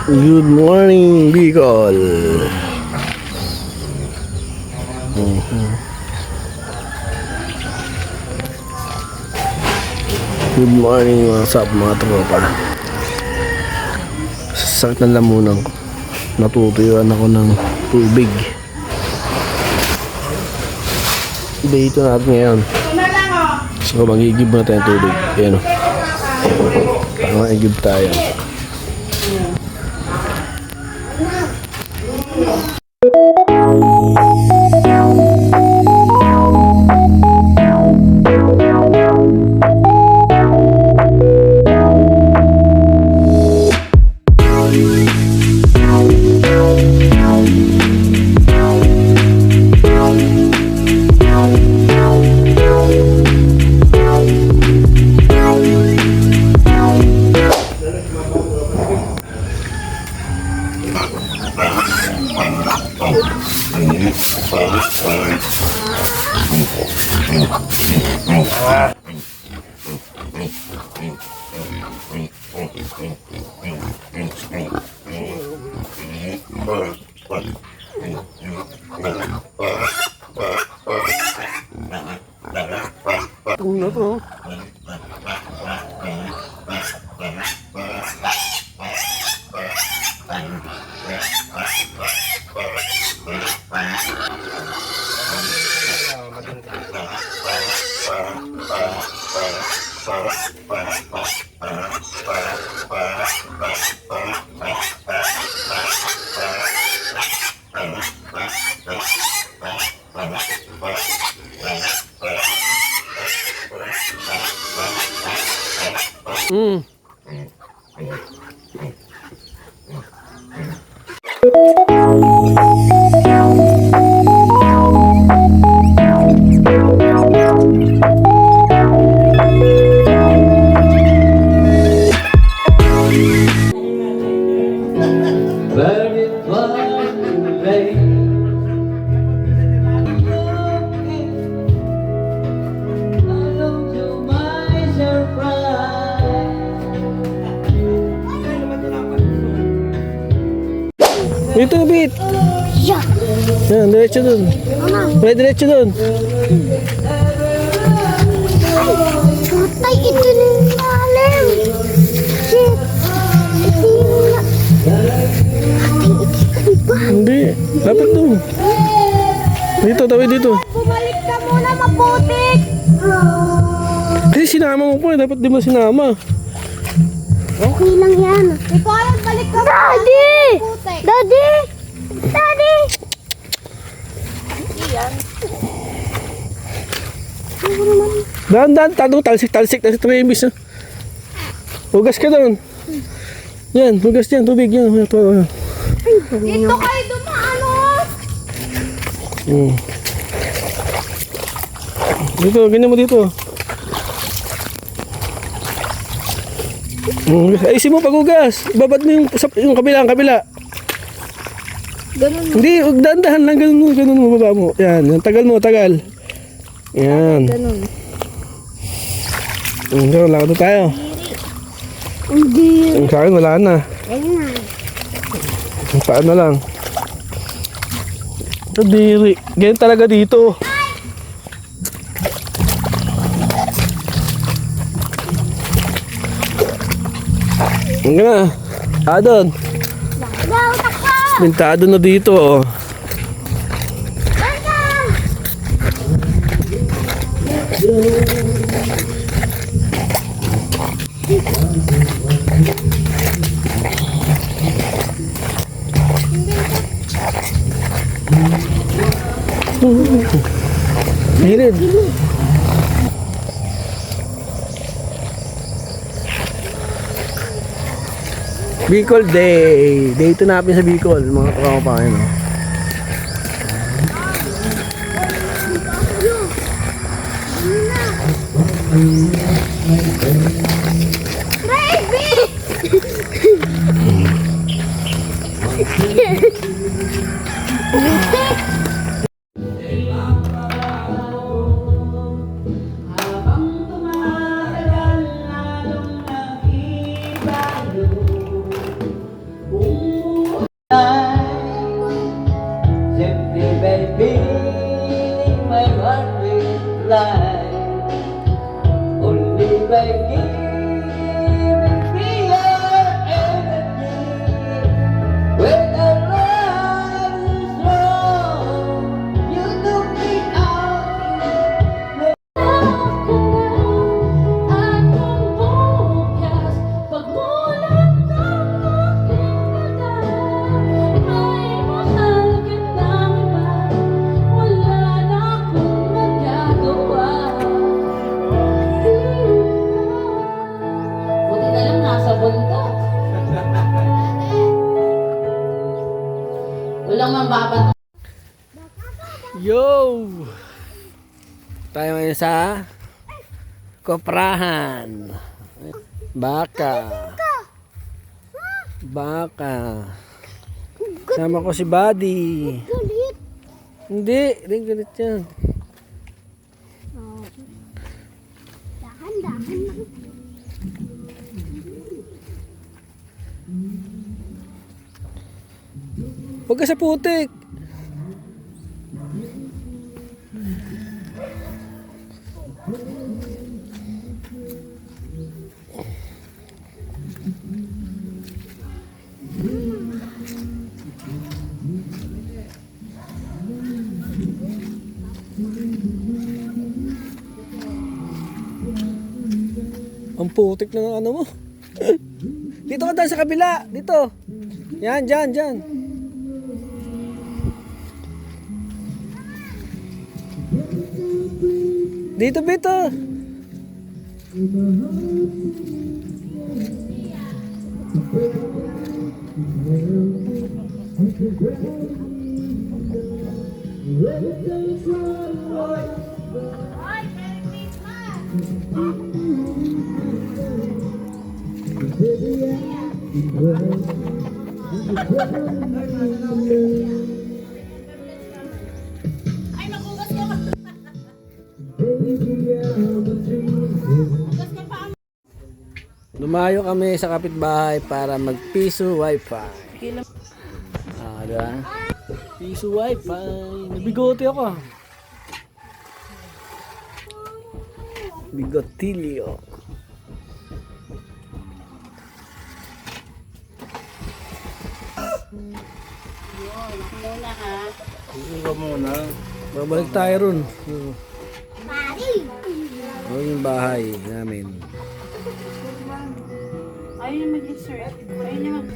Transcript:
Good morning, Bicol. Good morning, what's up mga tropa. Sakit ng lamunan ko. Natutuyuan ako ng tubig. Dito natin ngayon. So magigib na tayo ng tubig. Ayan o. Magigib tayo. Tung na to. Ito bit. Yan, diretso dun. May diretso dun. Patay, ito na yung lalim. Shit. Ito yung Hindi, dapat dun. Dito, tawid dito. Bumalik ka muna, maputik. Kasi sinama mo po, dapat di mo sinama. Okay lang yan. Ikaw ayaw, balik ka muna. Daddy! Daddy! Daddy! Dahan-dahan, talsik na si Travis. Hugas ka doon. Yan, hugas dyan, tubig yan. Dito kayo dumaan, Dito, ganyan mo dito. Ayusin mo paghugas. Ibabad mo yung kabila. Ganun. Hindi, dahan-dahan lang, ganun mo, baba mo. Yan, tagal. Yan. Ganun. Lakad na tayo. Hindi. Ang sa akin, wala na. Ganyan. Ang saan na lang. Kadiri. Ganyan talaga dito. Ang na. Adon. Pintado na dito, oh. Gilid. Bicol Day. Day ito natin sa Bicol. Mga tropa yun, oh. Simply by filling my heart with life, only by giving me your energy. When our love is wrong, you took me out. At kung bukas pagmulat ng aking mata, may mahal ka nang iba, wala na akong magagawa. Buti na lang nasa bundok. Walang mambabat. Yo! Tayo ngayon sa koprahan. Baka. Baka. Sama ko si Buddy. Galit. Hindi, rin galit yan. Dahan-dahan lang. Huwag ka sa putik. Ang putik ng ano mo. Dito ka dyan sa kabila. Dito. Yan, dyan, dyan. Dito, Bito. Lumayo kami sa kapitbahay para mag-piso wifi. Diba? Piso wifi. Nabigote ako. Bigotilio. Babalik tayo ron. Yung bahay namin. Ayun na mag-insert. Ayun na mag...